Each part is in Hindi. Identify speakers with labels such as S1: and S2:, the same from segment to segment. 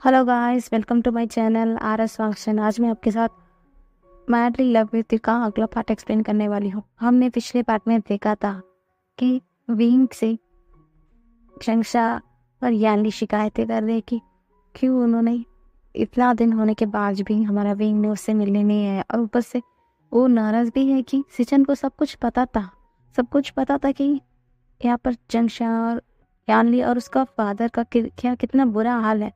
S1: Hello guys, welcome to my channel R S function. आज मैं आपके साथ मैडली लव विद यू का अगला पार्ट एक्सप्लेन करने वाली हूँ। हमने पिछले पार्ट में देखा था कि विंग से शंक्षा और यानली शिकायतें कर रहे कि क्यों उन्होंने इतना दिन होने के बाद भी हमारा विंग ने उससे मिलने नहीं आया, और ऊपर से वो नाराज भी है कि सिचन को सब कुछ पता था कि यहाँ पर जंक्षा और यानली और उसका फादर का क्या कितना बुरा हाल है।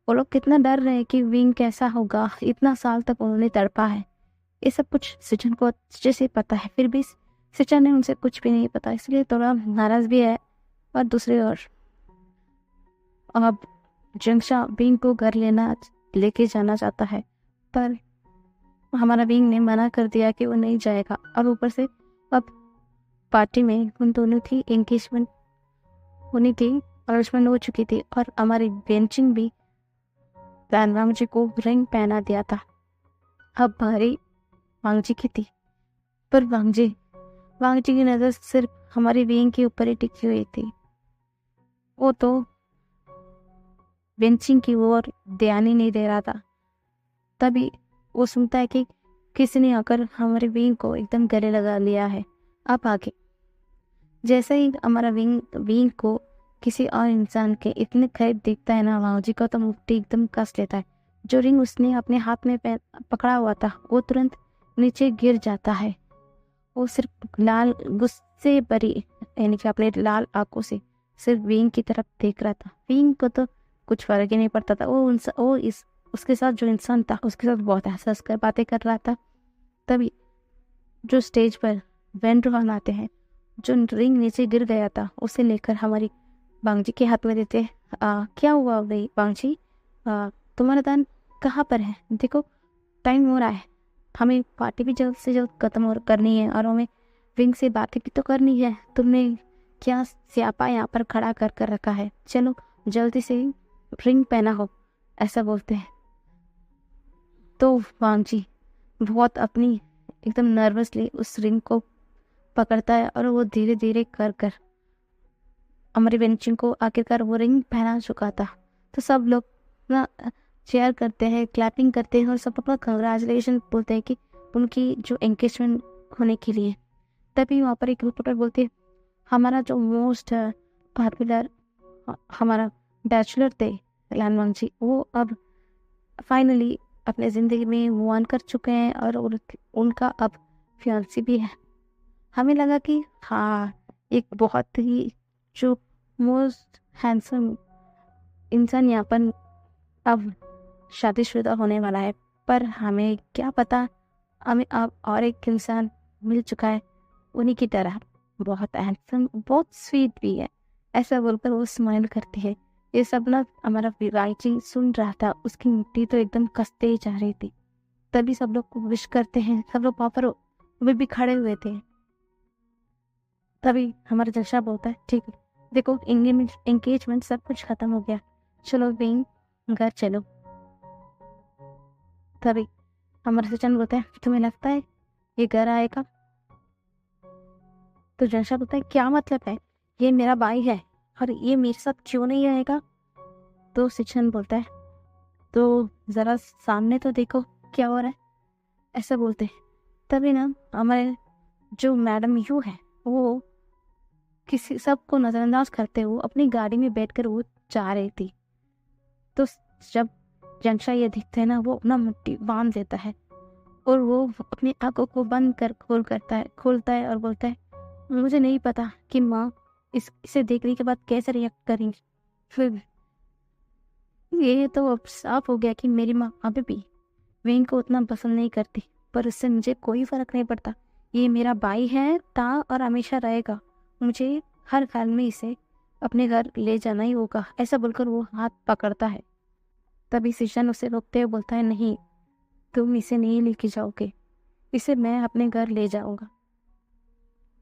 S1: वो लोग कितना डर रहे हैं कि विंग कैसा होगा, इतना साल तक उन्होंने तड़पा है। ये सब कुछ सिचन को अच्छे से पता है, फिर भी सिचन ने उनसे कुछ भी नहीं पता, इसलिए थोड़ा नाराज भी है। और दूसरी ओर अब जंक्षा विंग को घर लेके जाना चाहता है, पर हमारा विंग ने मना कर दिया कि वो नहीं जाएगा। और ऊपर से अब पार्टी में उन दोनों की एंगेजमेंट होनी थी, अरेंजमेंट हो चुकी थी, और हमारी बेंचिंग भी वांगजी को रिंग पहना दिया था। अब बारी वांगजी की थी, पर वांगजी की नजर सिर्फ हमारी विंग के ऊपर ही टिकी हुई थी। वो तो बेंचिंग की ओर ध्यान ही नहीं दे रहा था। तभी वो सुनता है कि किसी ने आकर हमारे विंग को एकदम गले लगा लिया है। अब आगे जैसे ही हमारा विंग को किसी और इंसान के इतने करीब दिखता है ना, वांगजी का तो मुट्ठी एकदम कस लेता है। जो रिंग उसने अपने हाथ में पकड़ा हुआ था वो तुरंत नीचे गिर जाता है। वो सिर्फ लाल गुस्से भरी यानी कि अपने लाल आंखों से सिर्फ विंग की तरफ देख रहा था। विंग को तो कुछ फर्क ही नहीं पड़ता था। उसके साथ जो इंसान था उसके साथ बहुत हंस कर बातें कर रहा था। तभी जो स्टेज पर वेंड्रोहान आते हैं, जो रिंग नीचे गिर गया था उसे लेकर हमारी बांगजी के हाथ में देते। क्या हुआ भाई बांगजी, तुम्हारा दान कहाँ पर है? देखो टाइम हो रहा है, हमें पार्टी भी जल्द से जल्द खत्म करनी है और हमें विंग से बातें भी तो करनी है। तुमने क्या स्यापा यहाँ पर खड़ा कर रखा है? चलो जल्दी से रिंग पहना हो, ऐसा बोलते हैं। तो वांगजी बहुत अपनी एकदम नर्वसली उस रिंग को पकड़ता है, और वो धीरे धीरे कर हमारी बेंचिंग को आखिरकार वो रिंग पहना चुका था। तो सब लोग ना चेयर करते हैं, क्लैपिंग करते हैं और सब अपना कंग्रेचुलेशन बोलते हैं कि उनकी जो एंगेजमेंट होने के लिए। तभी वहाँ पर एक रिपोर्टर बोलते हैं, हमारा जो मोस्ट पॉपुलर हमारा बैचलर थे लैन वांगजी, वो अब फाइनली अपने ज़िंदगी में मूव ऑन कर चुके हैं और उनका अब फियांसी भी है। हमें लगा कि हाँ, एक बहुत ही जो मोस्ट हैंडसम इंसान यहाँ पर अब शादीशुदा होने वाला है। पर हमें क्या पता, हमें अब और एक इंसान मिल चुका है उन्हीं की तरह, बहुत हैंडसम, बहुत स्वीट भी है। ऐसा बोलकर वो स्माइल करती है। ये सब ना हमारा विराजी सुन रहा था, उसकी मुट्ठी तो एकदम कसते ही जा रही थी। तभी सब लोग विश करते हैं, सब लोग वहाँ पर वे भी खड़े हुए थे। तभी हमारा जशा बोलता है, ठीक है देखो एंगेजमेंट सब कुछ खत्म हो गया, चलो विंग घर चलो। तभी हमारा सचिन बोलता है, तुम्हें लगता है ये घर आएगा? तो जशा बोलता है, क्या मतलब है? ये मेरा भाई है और ये मेरे साथ क्यों नहीं आएगा? तो सचिन बोलता है, तो जरा सामने तो देखो क्या हो रहा है, ऐसा बोलते हैं। तभी ना हमारे जो मैडम यू है वो किसी सबको नजरअंदाज करते हुए अपनी गाड़ी में बैठकर वो जा रही थी। तो जब जंक्षा ये दिखता है ना, वो अपना मुट्ठी बांध देता है और वो अपनी आंखों को बंद कर खोलता है और बोलता है, मुझे नहीं पता कि माँ इसे देखने के बाद कैसे रिएक्ट करेंगी। फिर ये तो अब साफ हो गया कि मेरी माँ अभी भी विंग को उतना पसंद नहीं करती, पर उससे मुझे कोई फर्क नहीं पड़ता। ये मेरा भाई है, था और हमेशा रहेगा। मुझे हर हाल में इसे अपने घर ले जाना ही होगा, ऐसा बोलकर वो हाथ पकड़ता है। तभी सिशन उसे रोकते हुए बोलता है, नहीं, तुम इसे नहीं लेके जाओगे, इसे मैं अपने घर ले जाऊंगा।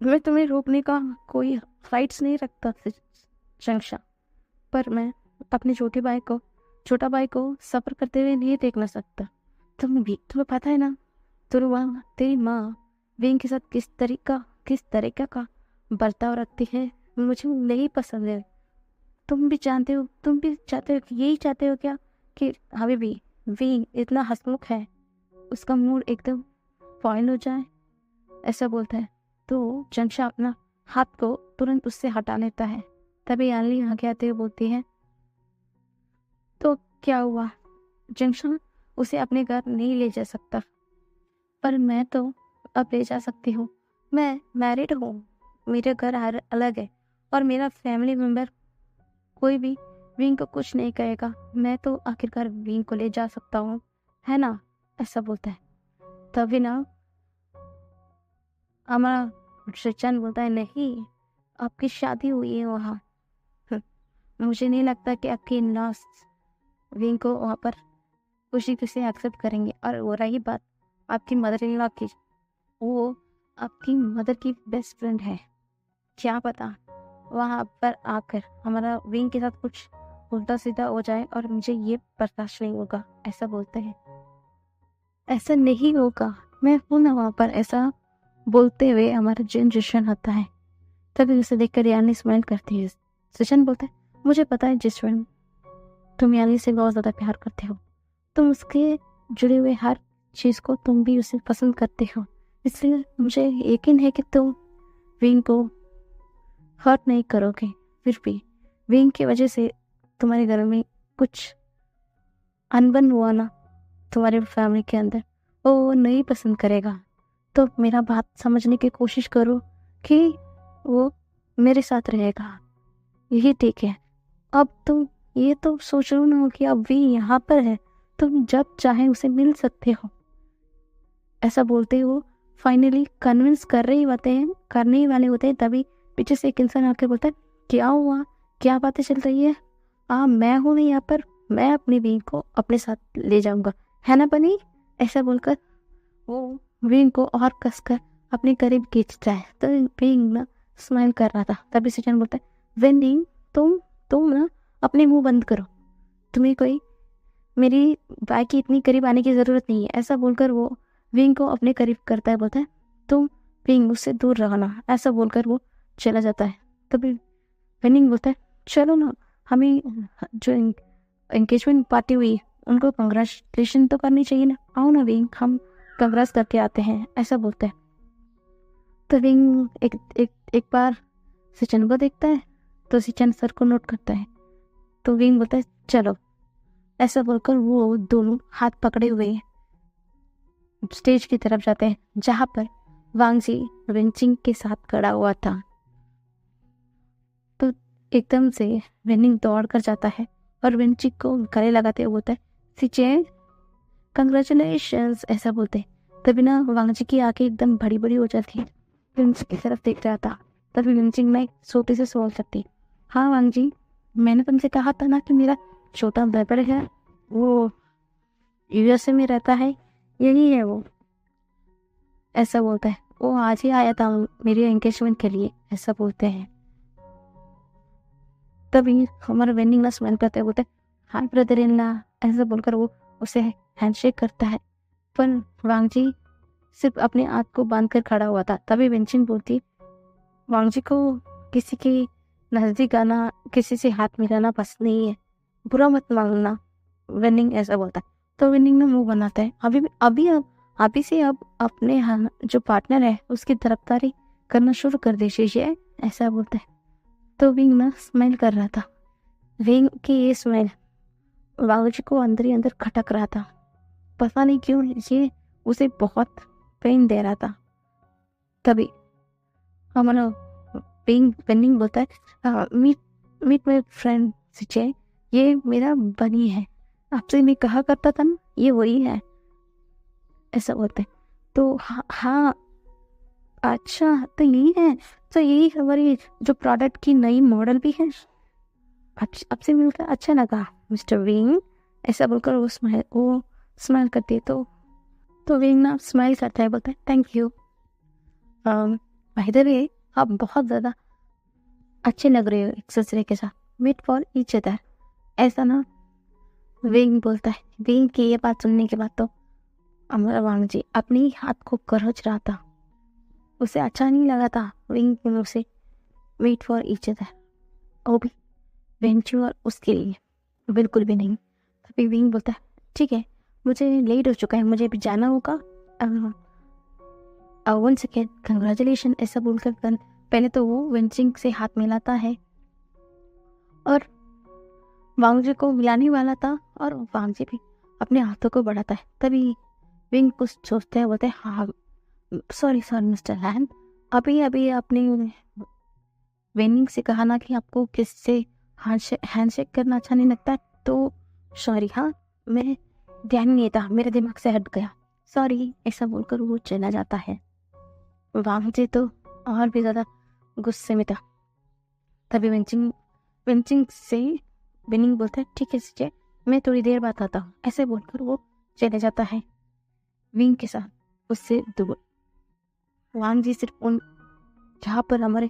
S1: मैं तुम्हें रोकने का कोई राइट्स नहीं रखता शंक्षा, पर मैं अपने छोटा भाई को सफर करते हुए नहीं देखना सकता। तुम्हें पता है ना, तेरी माँ विंग के साथ किस तरीका का बर्ताव रखती है, मुझे नहीं पसंद है। तुम भी चाहते हो कि यही चाहते हो क्या कि हबीबी विंग इतना हंसमुख है, उसका मूड एकदम फॉइल हो जाए, ऐसा बोलता है। तो जंक्षा अपना हाथ को तुरंत उससे हटा लेता है। तभी यानली आगे आते हुए बोलती है, तो क्या हुआ? जंक्षा उसे अपने घर नहीं ले जा सकता, पर मैं तो अब ले जा सकती हूँ। मैं मैरिड हूँ, मेरा घर अलग है और मेरा फैमिली मेम्बर कोई भी विंग को कुछ नहीं कहेगा। मैं तो आखिरकार विंग को ले जा सकता हूँ, है ना? ऐसा बोलता है। तभी ना हमारा सचिन बोलता है, नहीं, आपकी शादी हुई है वहाँ। मुझे नहीं लगता कि आपके इन-लॉज विंग को वहाँ पर खुशी खुशी एक्सेप्ट करेंगे। और वो रही बात आपकी मदर इन लॉ की, वो आपकी मदर की बेस्ट फ्रेंड है, क्या पता वहाँ पर आकर हमारा विंग के साथ कुछ उल्टा सीधा हो जाए और मुझे ये बर्दाश्त नहीं होगा। ऐसा बोलते हैं। ऐसा नहीं होगा, मैं हूं ना वहाँ पर, ऐसा बोलते हुए हमारा जशन आता है। तभी उसे देखकर यानी स्माइल करती है। सचिन बोलता है, मुझे पता है जसवंत, तुम यानी से बहुत ज्यादा प्यार करते हो, तुम उसके जुड़े हुए हर चीज को तुम भी उसे पसंद करते हो, इसलिए मुझे यकीन है कि तुम विंग को हर्ट नहीं करोगे। फिर भी विंग की वजह से तुम्हारे घर में कुछ अनबन हुआ ना तुम्हारे फैमिली के अंदर, वो नहीं पसंद करेगा। तो मेरा बात समझने की कोशिश करो कि वो मेरे साथ रहेगा, यही ठीक है। अब तुम ये तो सोच लो ना कि अब भी यहाँ पर है, तुम जब चाहे उसे मिल सकते हो। ऐसा बोलते हो फाइनली कन्विंस करने ही वाले होते हैं, तभी पीछे से एक इंसान आके बोलता है, क्या हुआ, क्या बातें चल रही है? मैं हूँ ना यहाँ पर, मैं अपनी विंग को अपने साथ ले जाऊंगा, है ना बनी? ऐसा बोलकर वो विंग को और कसकर अपने करीब खींचता है। तो विंग ना स्माइल कर रहा था। तभी सचिन बोलता है, विंग तुम ना अपने मुंह बंद करो, तुम्हें कोई मेरी बाई की इतनी करीब आने की जरूरत नहीं है। ऐसा बोलकर वो विंग को अपने करीब करता है, बोलता है, तुम विंग मुझसे दूर रहना। ऐसा बोलकर वो चला जाता है। तभी विंग बोलता है, चलो ना, हमें जो एंगेजमेंट पार्टी हुई उनको कंग्रेचुलेशन तो करनी चाहिए ना, आओ ना विंग, हम कंग्रेस करके आते हैं। ऐसा बोलता है। तो विंग एक बार सचिन को देखता है, तो सचिन सर को नोट करता है। तो विंग बोलता है, चलो। ऐसा बोलकर वो दोनों हाथ पकड़े हुए स्टेज की तरफ जाते हैं, जहां पर वांगजी वेंचिंग के साथ खड़ा हुआ था। तो एकदम से वेनिंग दौड़ कर जाता है और वेंचिंग को गले लगाते हुए बोलता है, सिचे कंग्रेचुलेशंस। ऐसा बोलते हैं। तभी ना वांगजी की आंखें एकदम बड़ी बड़ी हो जाती है, विंचिंग की तरफ देख रहा था। तभी विंचिंग ना एक छोटे से सवाल करती, हाँ वांगजी, मैंने तुमसे कहा था ना कि मेरा छोटा ब्रदर है, वो यूएसए में रहता है, यही है वो। ऐसा बोलता है, वो आज ही आया था मेरे एंगेजमेंट के लिए। ऐसा बोलते हैं। तभी हमारा वेनिंग ना स्माइल करते हुए बोलते हैं, हाय ब्रदर इन लॉ। ऐसा बोलकर वो उसे हैंडशेक करता है। पर वांगजी सिर्फ अपने आंख को बांध कर खड़ा हुआ था। तभी वेंचिंग बोलती, वांगजी को किसी के नजदीक आना, किसी से हाथ मिलाना पसंद नहीं है, बुरा मत मांगना। विनिंग ऐसा बोलता है। तो विनिंग ने मुंह बनाता है, अभी से अब अपने जो पार्टनर है उसकी तरफदारी करना शुरू कर दीजिए। ऐसा बोलता है। तो विंग ना स्माइल कर रहा था। विंग की ये स्माइल वांगजी को अंदर ही अंदर खटक रहा था। पता नहीं क्यों ये उसे बहुत पेन दे रहा था। तभी हमारा विनिंग बोलता है, मीट माय फ्रेंड सिचे, ये मेरा बनी है, आपसे मैं कहा करता था ना, ये वही है। ऐसा बोलते हैं। तो हाँ, अच्छा, तो यही है, तो यही हमारी जो प्रोडक्ट की नई मॉडल भी है। आपसे मिलकर अच्छा लगा मिस्टर विंग। ऐसा बोलकर वो स्माइल करती है। तो विंग ना स्माइल करता है, बोलता है, thank you. By the way, आप बहुत ज़्यादा अच्छे लग रहे हो एक दूसरे के साथ, मीट फॉर ईच अदर। ऐसा ना विंग बोलता है। विंग की ये बात सुनने के बाद तो हमारा वांगजी अपने ही हाथ को गरज रहा था। उसे अच्छा नहीं लगा था विंग के मुंह से मीट फॉर ईच अदर, वो भी वेंचू और उसके लिए, बिल्कुल भी नहीं। तभी विंग बोलता है ठीक है, मुझे लेट हो चुका है, मुझे अभी जाना होगा। वन सेकेंड, कंग्रेचुलेशन, ऐसा बोलकर पहले तो वो विंचिंग से हाथ मिलाता है और वांगजी को मिलाने वाला था और वांगजी भी अपने हाथों को बढ़ाता है। तभी विंग कुछ सोचते हैं, बोलते हैं हाँ सॉरी सॉरी मिस्टर हैन, अभी अभी आपने विनिंग से कहा ना कि आपको किससे हैंडशेक करना अच्छा नहीं लगता, तो सॉरी, हाँ मैं ध्यान नहीं था, मेरे दिमाग से हट गया, सॉरी, ऐसा बोलकर वो चला जाता है। वांगजी तो और भी ज़्यादा गुस्से में था। तभी विंचिंग से विनिंग बोलता है ठीक है सीजे, मैं थोड़ी देर बाद आता हूँ, ऐसे बोलकर वो चले जाता है विंग के साथ उससे दूर। वांगजी सिर्फ उन जहाँ पर हमारे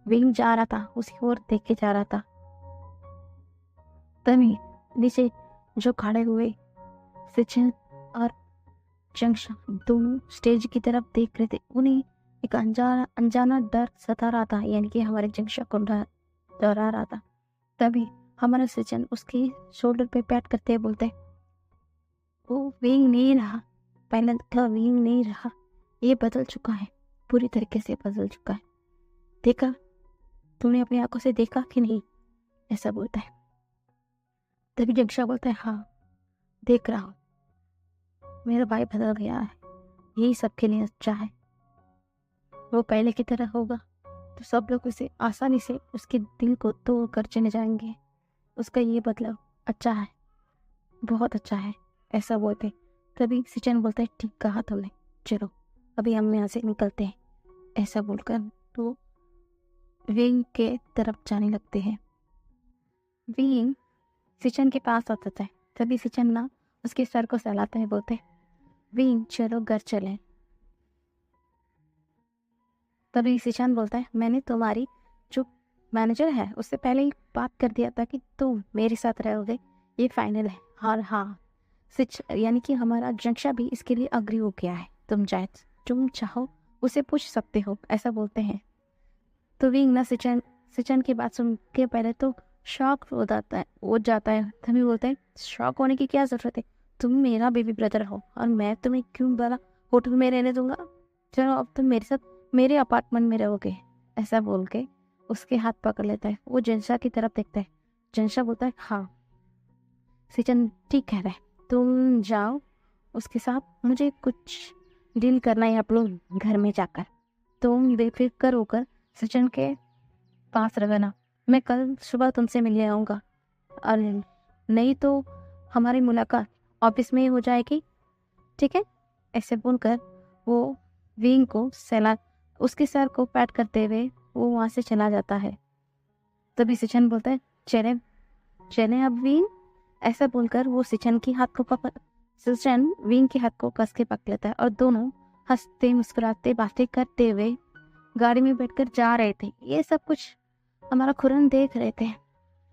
S1: विंग जा रहा था उसी ओर देख के जा रहा था। तभी नीचे जो खड़े हुए सचिन और जंक्शन दोनों स्टेज की तरफ देख रहे थे, उन्हें एक अनजाना डर सता रहा था, यानी कि हमारे जंक्शन को डरा रहा था। तभी हमारा सचिन उसके शोल्डर पे पैट करते बोलते वो विंग नहीं रहा, पहले था विंग नहीं रहा, ये बदल चुका है, पूरी तरीके से बदल चुका है, देखा तूने अपनी आंखों से देखा कि नहीं, ऐसा बोलता है। तभी जंक्शन बोलता है हाँ देख रहा हूँ, मेरा भाई बदल गया है, यही सबके लिए अच्छा है, वो पहले की तरह होगा तो सब लोग उसे आसानी से उसके दिल को तोड़ कर चले जाएंगे, उसका ये बदलाव अच्छा है, बहुत अच्छा है, ऐसा बोलते। तभी सचिन बोलता है ठीक कहा तुमने, चलो अभी हम यहाँ से निकलते हैं, ऐसा बोलकर तो विंग के तरफ जाने लगते हैं। विंग सचिन के पास आता है, तभी सचिन ना उसके सर को सहलाता है, बोलते विंग चलो घर चलें। तभी सचिन बोलता है मैंने तुम्हारी जो मैनेजर है उससे पहले ही बात कर दिया था कि तुम मेरे साथ रहोगे, ये फाइनल है, और हाँ यानी कि हमारा जंक्शन भी इसके लिए अग्री हो गया है, तुम चाहो उसे पूछ सकते हो, ऐसा बोलते हैं। तो विंग ना सचिन की बात सुन के पहले तो शॉक हो जाता है। तभी बोलते हैं शॉक होने की क्या जरूरत है, तुम मेरा बेबी ब्रदर हो और मैं तुम्हें क्यों बड़ा होटल में रहने दूंगा, चलो अब तुम मेरे साथ मेरे अपार्टमेंट में रहोगे, ऐसा बोल के उसके हाथ पकड़ लेता है। वो जंशा की तरफ देखता है, जंशा बोलता है हाँ सचिन ठीक कह रहा है, तुम जाओ उसके साथ, मुझे कुछ डील करना है आप लोग घर में जाकर, तुम बेफिक्र होकर सचिन के पास रहना, मैं कल सुबह तुमसे मिलने आऊँगा, और नहीं तो हमारी मुलाकात ऑफिस में ही हो जाएगी, ठीक है, ऐसे बोलकर वो विंग को उसके सर को पैट करते हुए वो वहाँ से चला जाता है। तभी सचिन बोलता है चले अब विंग, ऐसा बोलकर वो सचिन विंग के हाथ को कस के पकड़ लेता है और दोनों हंसते मुस्कुराते बातें करते हुए गाड़ी में बैठकर जा रहे थे। ये सब कुछ हमारा खुरन देख रहे थे।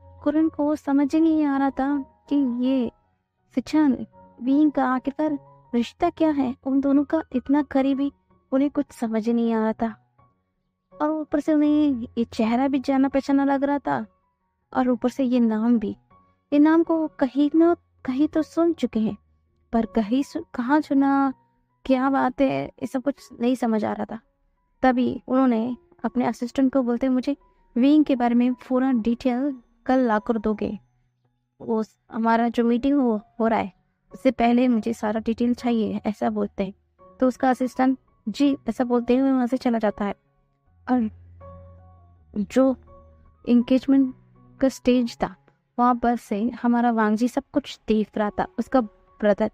S1: खुरन को समझ ही नहीं आ रहा था कि ये सचिन विंग का आखिरकार रिश्ता क्या है, उन दोनों का इतना करीबी, उन्हें कुछ समझ ही नहीं आ रहा था, और ऊपर से उन्हें ये चेहरा भी जाना पहचाना लग रहा था, और ऊपर से ये नाम भी, ये नाम को कहीं न कहीं तो सुन चुके हैं, पर कहाँ सुना, क्या बात है, ये सब कुछ नहीं समझ आ रहा था। तभी उन्होंने अपने असिस्टेंट को बोलते मुझे विंग के बारे में पूरा डिटेल कल ला कर दोगे, वो हमारा जो मीटिंग हो रहा है उससे पहले मुझे सारा डिटेल चाहिए, ऐसा बोलते हैं। तो उसका असिस्टेंट जी ऐसा बोलते हुए वहाँ से चला जाता है, और जो इंगेजमेंट का स्टेज था वहाँ पर से हमारा वांगजी सब कुछ देख रहा था, उसका ब्रदर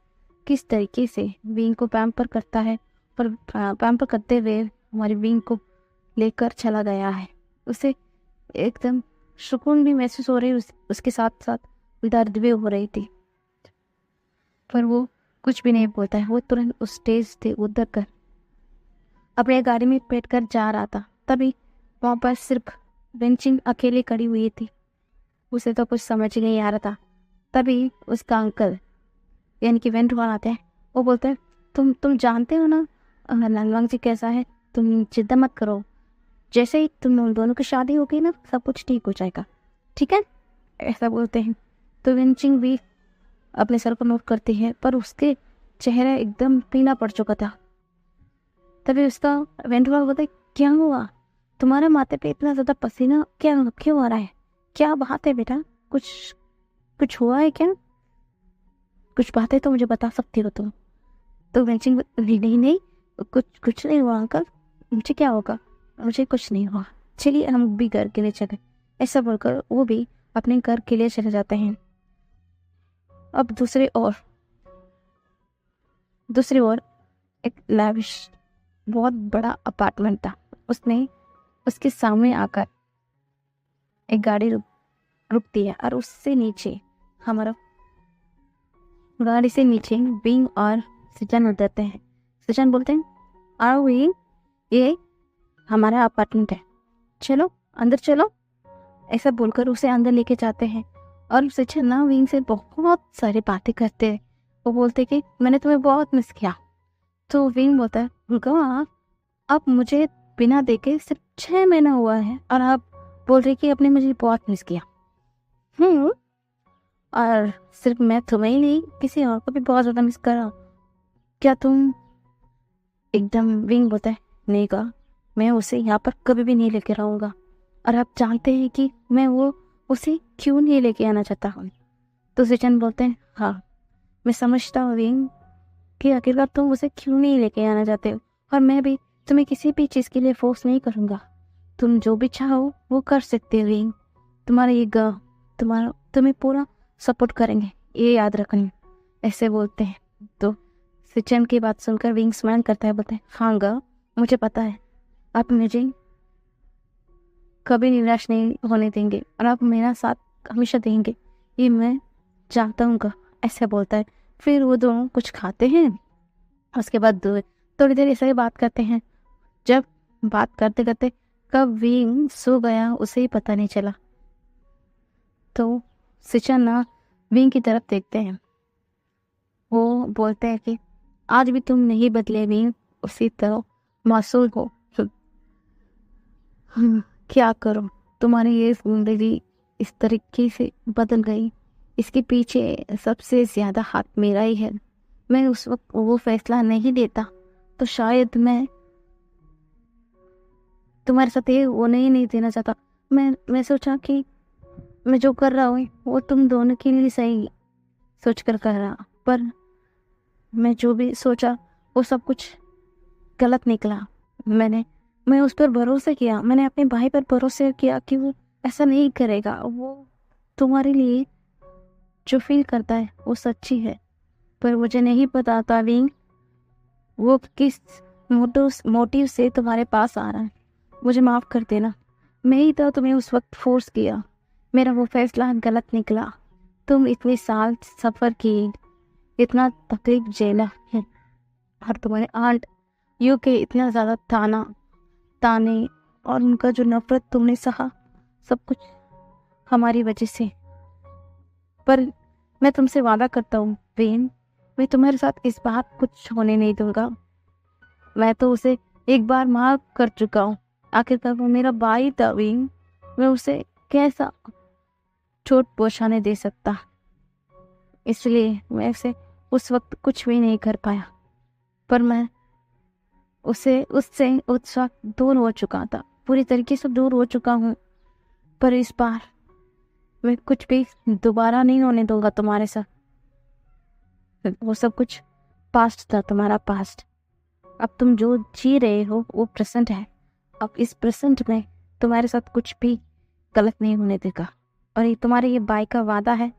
S1: किस तरीके से विंग को पैम्पर करता है, और पैम्पर करते हुए हमारी विंग को लेकर चला गया है, उसे एकदम सुकून भी महसूस हो रही, उसके साथ साथ दर्द भी हो रही थी, पर वो कुछ भी नहीं बोलता है, वो तुरंत उस स्टेज से उतर कर अपने गाड़ी में बैठ कर जा रहा था। तभी वहाँ पर सिर्फ बेंचिंग अकेली खड़ी हुई थी, उसे तो कुछ समझ ही नहीं आ रहा था। तभी उसका अंकल यानी कि वेंटवाल आते हैं, वो बोलते हैं तुम जानते हो ना लालवांग जी कैसा है, तुम चिंता मत करो, जैसे ही तुम उन दोनों की शादी होगी ना सब कुछ ठीक हो जाएगा, ठीक है, ऐसा बोलते हैं। तो वेंचिंग भी अपने सर को नोट करती है, पर उसके चेहरा एकदम पीला पड़ चुका था। तभी उसका वेंट्रल बोलता है, क्या हुआ, तुम्हारे माथे पे इतना ज़्यादा पसीना क्या क्यों आ रहा है, क्या बात है बेटा, कुछ कुछ हुआ है क्या, कुछ बातें तो मुझे बता सकती हो तुम। तो वेंचिंग, नहीं नहीं नहीं, कुछ नहीं हुआ अंकल, मुझे क्या होगा, मुझे कुछ नहीं हुआ, चलिए हम भी घर के लिए चले। ऐसा बोलकर वो भी अपने घर के लिए चले जाते हैं। अब दूसरी ओर एक लैविश बहुत बड़ा अपार्टमेंट था। उसने उसके सामने आकर एक गाड़ी रुकती है और उससे नीचे हमारा गाड़ी से नीचे विंग और सचिन उतरते हैं। सचिन बोलते हैं, आओ विंग, ये हमारा अपार्टमेंट है, चलो अंदर चलो। ऐसा बोलकर उसे अंदर लेके जाते हैं और सचिन ना विंग से बहुत सारी बातें करते हैं। वो बोलते कि मैंने तुम्हें बहुत मिस किया। तो विंग बोलता है, रुको, आप मुझे बिना देखे सिर्फ 6 महीना हुआ है और आप बोल रहे कि आपने मुझे बहुत मिस किया। और सिर्फ मैं तुम्हें ही नहीं, किसी और को भी बहुत ज़्यादा मिस कर रहा हूँ, क्या तुम एकदम। विंग बोलता है, नहीं कहा, मैं उसे यहाँ पर कभी भी नहीं लेके रहूँगा और आप जानते हैं कि मैं उसे क्यों नहीं लेके आना चाहता हूँ। तो सचिन बोलते हैं, हाँ मैं समझता हूँ विंग कि आखिरकार तुम उसे क्यों नहीं लेके आना चाहते हो, और मैं भी तुम्हें किसी भी चीज़ के लिए फोर्स नहीं करूँगा। तुम जो भी चाहो वो कर सकते हो विंग, तुम्हारा ये तुम्हें पूरा सपोर्ट करेंगे, ये याद रखना। ऐसे बोलते हैं। तो सचिन की बात सुनकर विंग स्माइल करता है, बोलते हैं, हाँ गा, मुझे पता है आप मुझे कभी निराश नहीं होने देंगे और आप मेरा साथ हमेशा देंगे, ये मैं जानता हूँ गा। ऐसे बोलता है। फिर वो दोनों कुछ खाते हैं, उसके बाद थोड़ी देर ऐसे ही बात करते हैं। जब बात करते करते कब विंग सो गया उसे ही पता नहीं चला। तो सचिन ना विंग की तरफ देखते हैं, वो बोलते हैं कि आज भी तुम नहीं बदले विंग, उसी तरह मासूम हो। क्या करूं, तुम्हारी ये जिंदगी इस तरीके से बदल गई, इसके पीछे सबसे ज्यादा हाथ मेरा ही है। मैं उस वक्त वो फैसला नहीं लेता तो शायद मैं तुम्हारे साथ ये वो नहीं देना चाहता। मैं सोचा कि मैं जो कर रहा हूँ वो तुम दोनों के लिए सही सोच कर रहा, पर मैं जो भी सोचा वो सब कुछ गलत निकला। मैं उस पर भरोसा किया, मैंने अपने भाई पर भरोसा किया कि वो ऐसा नहीं करेगा, वो तुम्हारे लिए जो फील करता है वो सच्ची है। पर मुझे नहीं पता था विंग वो किस मोटिव से तुम्हारे पास आ रहा है। मुझे माफ़ कर देना, मैं ही तो तुम्हें उस वक्त फोर्स किया, मेरा वो फैसला गलत निकला। तुम इतने साल सफ़र किए, इतना तकलीफ झेला है, और तुम्हारे आंट यू के इतना ज़्यादा ताने और उनका जो नफरत तुमने सहा, सब कुछ हमारी वजह से। पर मैं तुमसे वादा करता हूँ वेन, मैं तुम्हारे साथ इस बार कुछ होने नहीं दूंगा। मैं तो उसे एक बार माफ कर चुका हूँ, आखिरकार वो मेरा भाई था वेन, मैं उसे कैसा चोट पहुंचाने दे सकता, इसलिए मैं उसे उस वक्त कुछ भी नहीं कर पाया। पर मैं उससे उस वक्त दूर हो चुका था, पूरी तरीके से दूर हो चुका हूँ। पर इस बार मैं कुछ भी दोबारा नहीं होने दूंगा तुम्हारे साथ। वो सब कुछ पास्ट था, तुम्हारा पास्ट। अब तुम जो जी रहे हो वो प्रेजेंट है। अब इस प्रेजेंट में तुम्हारे साथ कुछ भी गलत नहीं होने देगा, और ये तुम्हारे ये बाई का वादा है,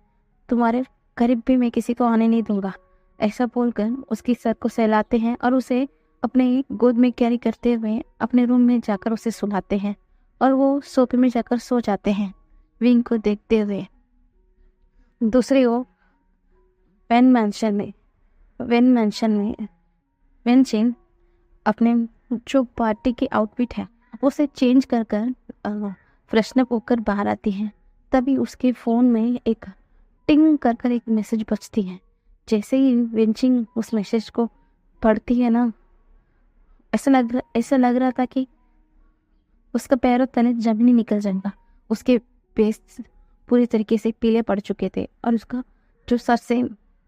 S1: तुम्हारे करीब भी मैं किसी को आने नहीं दूंगा। ऐसा बोलकर उसकी सर को सहलाते हैं और उसे अपने गोद में कैरी करते हुए अपने रूम में जाकर उसे सुलाते हैं, और वो सोफे में जाकर सो जाते हैं विंग को देखते हुए। दूसरी ओर वेन मैंशन में वेनचिन अपने जो पार्टी की आउटफिट है उसे चेंज कर फ्रेशन अप होकर बाहर आती है। तभी उसके फ़ोन में एक टिंग कर एक मैसेज बजती है। जैसे ही वेंचिंग उस मैसेज को पढ़ती है ना, ऐसा लग रहा था कि उसका पैरों तले जमीन निकल जाएगा। उसके फेस पूरी तरीके से पीले पड़ चुके थे और उसका जो सर से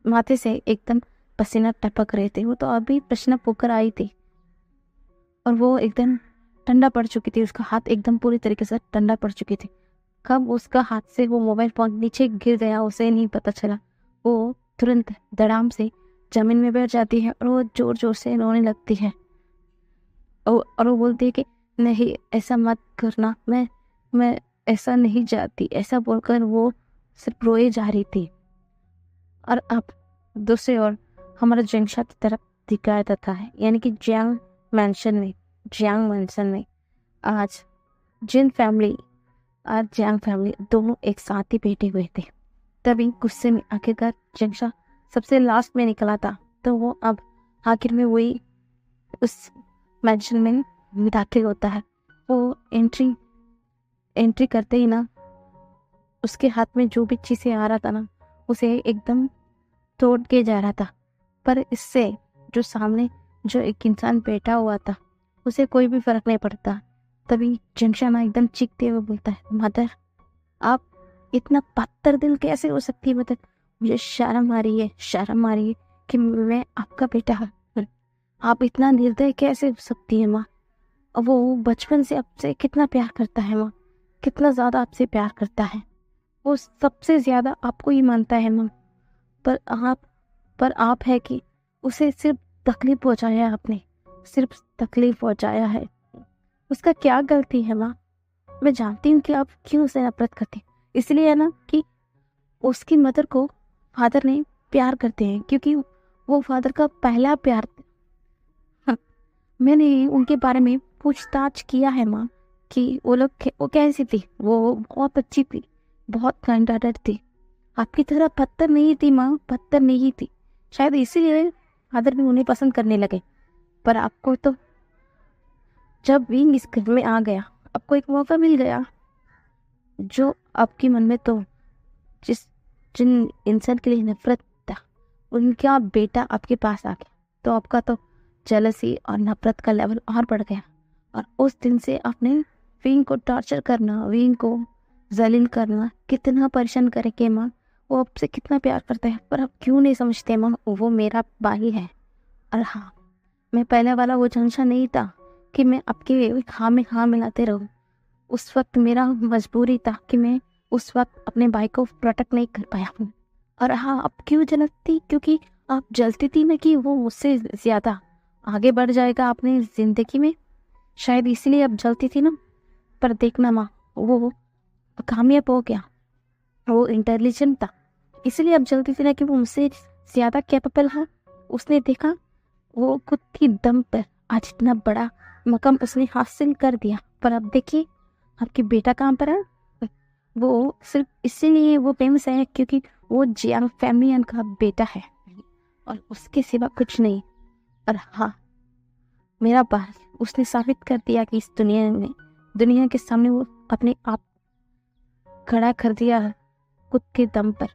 S1: माथे से एकदम पसीना टपक रहे थे। वो तो अभी पसीना पोकर आई थी और वो एकदम ठंडा पड़ चुकी थी, उसका हाथ एकदम पूरी तरीके से ठंडा पड़ चुकी थी। कब उसका हाथ से वो मोबाइल फोन नीचे गिर गया उसे नहीं पता चला। वो तुरंत धड़ाम से जमीन में बैठ जाती है और वो जोर जोर से रोने लगती है और वो बोलती है कि नहीं ऐसा मत करना, मैं ऐसा नहीं चाहती। ऐसा बोलकर वो सिर्फ रोए जा रही थी। और अब दूसरी ओर हमारा जंगशा की तरफ दिखाया जाता है, यानी कि जियांग मैंशन में आज जिन फैमिली और जियांग फैमिली दोनों एक साथ ही बैठे हुए थे। तभी गुस्से में आखिरकार जंगशा सबसे लास्ट में निकला था, तो वो अब आखिर में वही उस मैंशन में दाखिल होता है। वो एंट्री करते ही ना उसके हाथ में जो भी चीज़ें आ रहा था ना उसे एकदम तोड़ के जा रहा था। पर इससे जो सामने जो एक इंसान बैठा हुआ था उसे कोई भी फर्क नहीं पड़ता। तभी जंगशाना एकदम चीखते हुए बोलता है, मदर आप इतना पत्थर दिल कैसे हो सकती है? मदर मुझे शर्म आ रही है कि मैं आपका बेटा हूँ। आप इतना निर्दय कैसे हो सकती है माँ? और वो बचपन से आपसे कितना प्यार करता है माँ, कितना ज़्यादा आपसे प्यार करता है। वो सबसे ज़्यादा आपको ही मानता है माँ। पर आप है कि उसे सिर्फ तकलीफ पहुंचाया है, आपने सिर्फ तकलीफ पहुंचाया है। उसका क्या गलती है माँ? मैं जानती हूँ कि आप क्यों उसे नफरत करते हैं, इसलिए है ना कि उसकी मदर को फादर ने प्यार करते हैं, क्योंकि वो फादर का पहला प्यार। हाँ, मैंने उनके बारे में पूछताछ किया है माँ कि वो कैसी थी। वो बहुत अच्छी थी, बहुत काइंड हार्टेड थी, आपकी तरह पत्थर नहीं थी माँ, पत्थर नहीं थी। शायद इसीलिए फादर भी उन्हें पसंद करने लगे। पर आपको तो जब विंग इस घर में आ गया, आपको एक मौका मिल गया जो आपके मन में तो जिन इंसान के लिए नफरत था उनका बेटा आपके पास आ गया, तो आपका तो जेलसी और नफरत का लेवल और बढ़ गया। और उस दिन से आपने विंग को टॉर्चर करना, विंग को जलील करना, कितना परेशान करके माँ। वो आपसे कितना प्यार करता है, पर आप क्यों नहीं समझते माँ? वो मेरा भाई है। और हाँ, मैं पहले वाला वो झंझा नहीं था कि मैं आपके हाँ में हाँ मिलाते रहूं। उस वक्त मेरा मजबूरी था कि मैं उस वक्त अपने भाई को प्रोटेक्ट नहीं कर पाया हूँ। और हाँ, अब क्यों जलती? क्योंकि आप जलती थी ना कि वो मुझसे ज़्यादा आगे बढ़ जाएगा अपनी ज़िंदगी में, शायद इसलिए अब जलती थी ना। पर देखना माँ, वो कामयाब हो गया, वो इंटेलिजेंट था, इसलिए अब जलती थी ना कि वो मुझसे ज़्यादा कैपेबल है। उसने देखा वो खुद की दम पर आज इतना बड़ा मकाम उसने हासिल कर दिया। पर अब देखिए आपके बेटा कहाँ पर है? वो सिर्फ इसीलिए वो फेमस है क्योंकि वो जियांग फैमिली का बेटा है और उसके सिवा कुछ नहीं। और हाँ, मेरा भाई उसने साबित कर दिया कि इस दुनिया के सामने वो अपने आप खड़ा कर दिया है खुद के दम पर।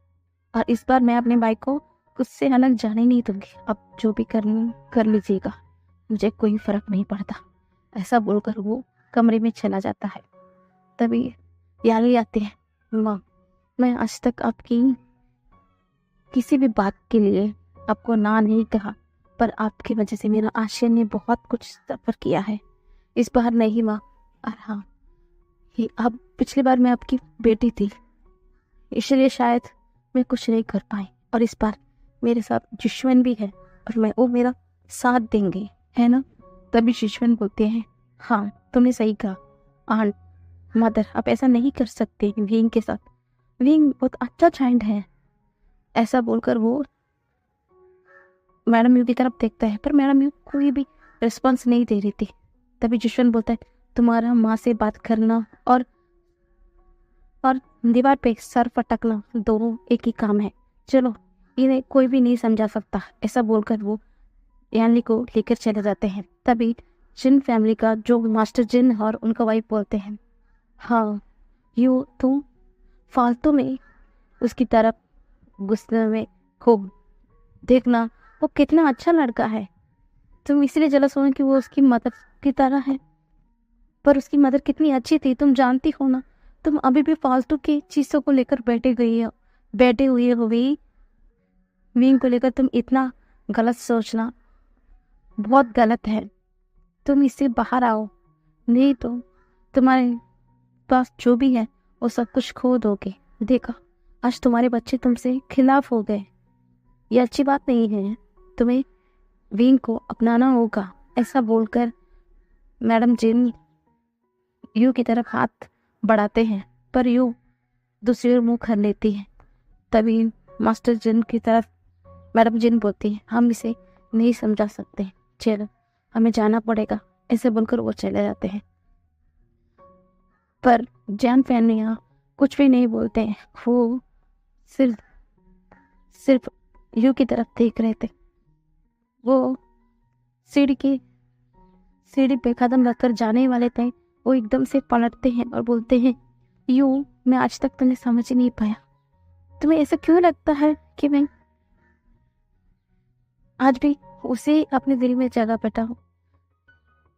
S1: और इस बार मैं अपने भाई को खुद से अलग जाने नहीं दूंगी। अब जो भी करनी कर लीजिएगा, मुझे कोई फर्क नहीं पड़ता। ऐसा बोलकर वो कमरे में चला जाता है। तभी याली आती है, माँ मैं आज तक आपकी किसी भी बात के लिए आपको ना नहीं कहा, पर आपकी वजह से मेरा आशिया ने बहुत कुछ सफ़र किया है। इस बार नहीं माँ। और हाँ, अब पिछली बार मैं आपकी बेटी थी, इसलिए शायद मैं कुछ नहीं कर पाई। और इस बार मेरे साथ दुश्मन भी है और वो मेरा साथ देंगे, है ना? तभी दुश्मन बोलते हैं, हाँ तुमने सही कहा आंट, मदर आप ऐसा नहीं कर सकते विंग के साथ, विंग बहुत अच्छा चाइल्ड है। ऐसा बोलकर वो मैडम यू की तरफ देखता है, पर मैडम यू कोई भी रिस्पॉन्स नहीं दे रही थी। तभी दुश्मन बोलता है, तुम्हारा माँ से बात करना और दीवार पे सर फटकना दोनों एक ही काम है, चलो इन्हें कोई भी नहीं समझा सकता। ऐसा बोलकर वो यानली को लेकर चले जाते हैं। तभी जिन फैमिली का जो मास्टर जिन और उनका वाइफ बोलते हैं, हाँ यू तुम फालतू में उसकी तरफ गुस्से में खूब देखना, वो कितना अच्छा लड़का है, तुम इसलिए जलस हो कि वो उसकी मदर की तरह है। पर उसकी मदर कितनी अच्छी थी तुम जानती हो ना। तुम अभी भी फालतू की चीज़ों को लेकर बैठे हुए हो भी। विंग को लेकर तुम इतना गलत सोचना बहुत गलत है। तुम इससे बाहर आओ, नहीं तो तुम्हारे पास जो भी है वो सब कुछ खो दोगे। देखा, आज तुम्हारे बच्चे तुमसे खिलाफ हो गए, ये अच्छी बात नहीं है। तुम्हें विंग को अपनाना होगा। ऐसा बोलकर मैडम जिन यू की तरफ हाथ बढ़ाते हैं, पर यू दूसरी ओर मुंह कर लेती है। तभी मास्टर जिन की तरफ मैडम जिन बोलती है, हम इसे नहीं समझा सकते, चलो हमें जाना पड़ेगा। ऐसे बोलकर वो चले जाते हैं। पर जैन फैनिया कुछ भी नहीं बोलते हैं। वो सिर्फ सिर्फ यू की तरफ देख रहे थे। वो सीढ़ी पे कदम रखकर जाने वाले थे। वो एकदम से पलटते हैं और बोलते हैं, यू, मैं आज तक तुम्हें समझ ही नहीं पाया। तुम्हें ऐसा क्यों लगता है कि मैं आज भी उसे अपने दिल में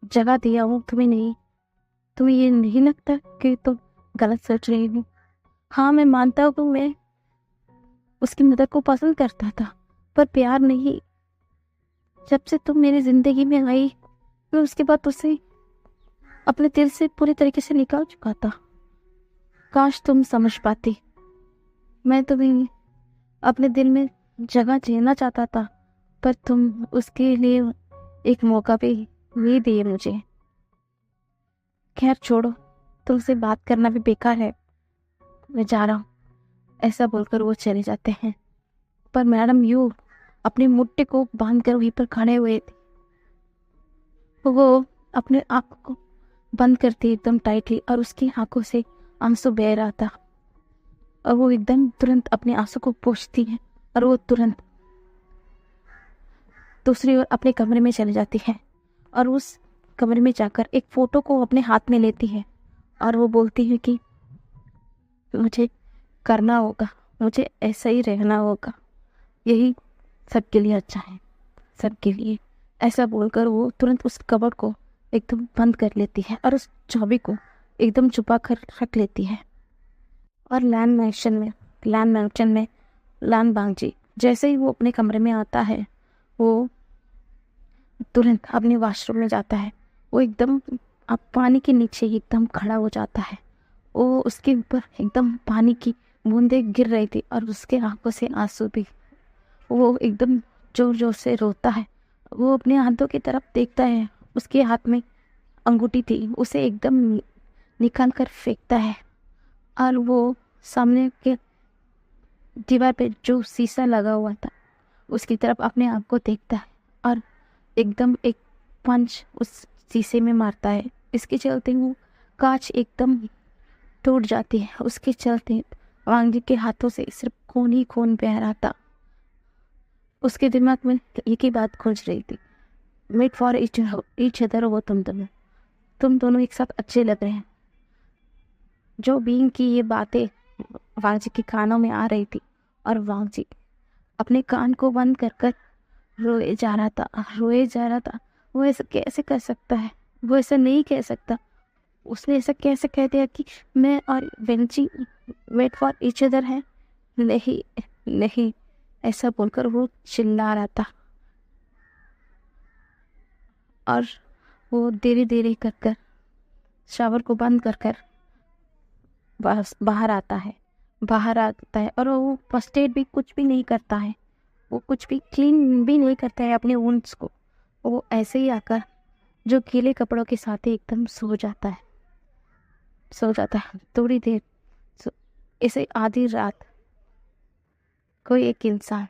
S1: जगह दिया हूँ, तुम्हें नहीं? तुम्हें ये नहीं लगता कि तुम गलत सोच रही हो? हाँ, मैं मानता हूँ मैं उसकी मदद को पसंद करता था, पर प्यार नहीं। जब से तुम मेरी जिंदगी में आई, मैं उसके बाद उसे अपने दिल से पूरी तरीके से निकाल चुका था। काश तुम समझ पाती। मैं तुम्हें अपने दिल में जगह देना चाहता था, पर तुम उसके लिए एक मौका भी नहीं दिए मुझे। खैर छोड़ो, तुमसे बात करना भी बेकार है, मैं जा रहा हूँ। ऐसा बोलकर वो चले जाते हैं। पर मैडम यू अपनी मुट्ठी को बांधकर वहीं पर खड़े हुए थे। वो अपने आंखों को बंद करती एकदम टाइटली, और उसकी आंखों से आंसू बह रहा था। और वो एकदम तुरंत अपने आंसू को पोंछती है, और वो तुरंत दूसरी ओर अपने कमरे में चली जाती है। और उस कमरे में जाकर एक फोटो को अपने हाथ में लेती है, और वो बोलती है कि मुझे करना होगा, मुझे ऐसा ही रहना होगा, यही सबके लिए अच्छा है, सबके लिए। ऐसा बोलकर वो तुरंत उस कबर्ड को एकदम बंद कर लेती है और उस चाबी को एकदम छुपा कर रख लेती है। और लान बांगजी जैसे ही वो अपने कमरे में आता है, वो तुरंत अपने वॉशरूम में जाता है। वो एकदम अब पानी के नीचे एकदम खड़ा हो जाता है। वो उसके ऊपर एकदम पानी की बूंदें गिर रही थी और उसके आंखों से आंसू भी। वो एकदम जोर जोर से रोता है। वो अपने हाथों की तरफ देखता है, उसके हाथ में अंगूठी थी, उसे एकदम निकाल कर फेंकता है। और वो सामने के दीवार पे जो शीशा लगा हुआ था उसकी तरफ अपने आप को देखता है और एकदम एक पंच उस शीशे में मारता है। इसके चलते वो कांच एकदम टूट जाती है। उसके चलते वांगजी के हाथों से सिर्फ खून ही खून बह रहा था। उसके दिमाग में एक ही बात खोज रही थी, मेड फॉर ईच अदर। वो तुम दोनों एक साथ अच्छे लग रहे हैं। जो बीइंग की ये बातें वांगजी के कानों में आ रही थी और वांगजी अपने कान को बंद कर कर रोए जा रहा था। वो ऐसा कैसे कर सकता है? वो ऐसा नहीं कह सकता। उसने ऐसा कैसे कह दिया कि मैं और वेंची वेट फॉर ईच अदर है? नहीं नहीं, ऐसा बोलकर वो चिल्ला रहा था। और वो धीरे धीरे कर कर शावर को बंद कर कर बाहर आता है और वो फर्स्ट एड भी कुछ भी नहीं करता है। वो कुछ भी क्लीन भी नहीं करता है अपने वुंड्स को। वो ऐसे ही आकर जो गीले कपड़ों के साथ ही एकदम सो जाता है थोड़ी देर। ऐसे आधी रात कोई एक इंसान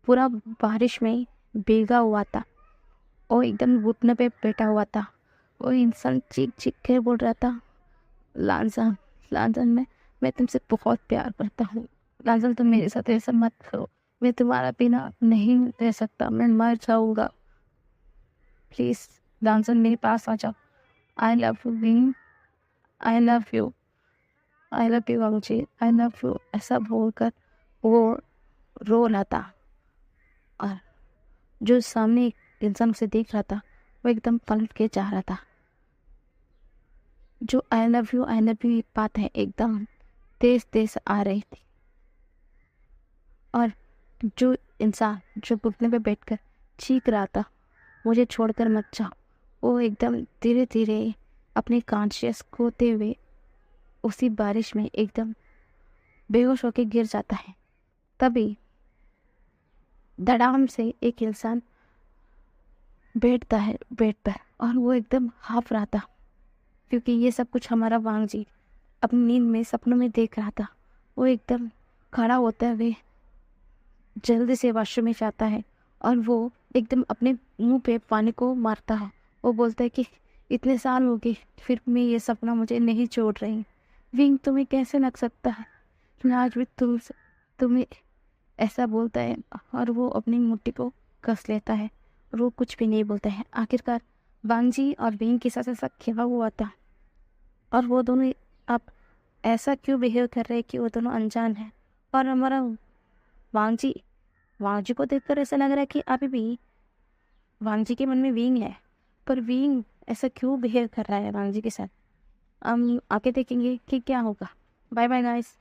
S1: पूरा बारिश में भीगा हुआ था। वो एकदम घुटने पे बैठा हुआ था। वो इंसान चीख चीख के बोल रहा था, लांजन मैं तुमसे बहुत प्यार करता हूँ। लांजन, तुम मेरे साथ ऐसा मत करो। मैं तुम्हारा बिना नहीं रह सकता, मैं मर जाऊंगा। प्लीज लांजन, मेरे पास आ जाओ। आई लव यू विंग, I love you Wangji, I love you. ऐसा बोलकर वो रो रहा था। और जो सामने एक इंसान उसे देख रहा था वो एकदम पलट के जा रहा था। जो आई लव यू एक बात है एकदम तेज तेज आ रही थी। और जो इंसान जो घुटने पे बैठकर चीख रहा था, मुझे छोड़कर मत जाओ, वो एकदम धीरे धीरे अपने कॉन्शियस खोते हुए उसी बारिश में एकदम बेहोश होकर गिर जाता है। तभी धड़ाम से एक इंसान बैठता है बेड पर, और वो एकदम हाफ रहा था, क्योंकि ये सब कुछ हमारा वांग जी अपनी नींद में सपनों में देख रहा था। वो एकदम खड़ा होते हुए जल्दी से वॉशरूम में जाता है, और वो एकदम अपने मुंह पे पानी को मारता है। वो बोलता है कि इतने साल हो गए फिर मैं ये सपना मुझे नहीं छोड़ रही। विंग, तुम्हें कैसे लग सकता है मैं आज भी तुम्हें ऐसा बोलता है, और वो अपनी मुट्ठी को कस लेता है, और वो कुछ भी नहीं बोलता है। आखिरकार वांग जी और विंग के साथ ऐसा खेला हुआ था, और वो दोनों अब ऐसा क्यों बिहेव कर रहे हैं कि वो दोनों अनजान है। और हमारा वांग जी वांग जी को देखकर ऐसा लग रहा है कि अभी भी वांग जी के मन में विंग है, पर विंग ऐसा क्यों बिहेव कर रहा है वांग जी के साथ। हम आगे देखेंगे कि क्या होगा। Bye bye guys.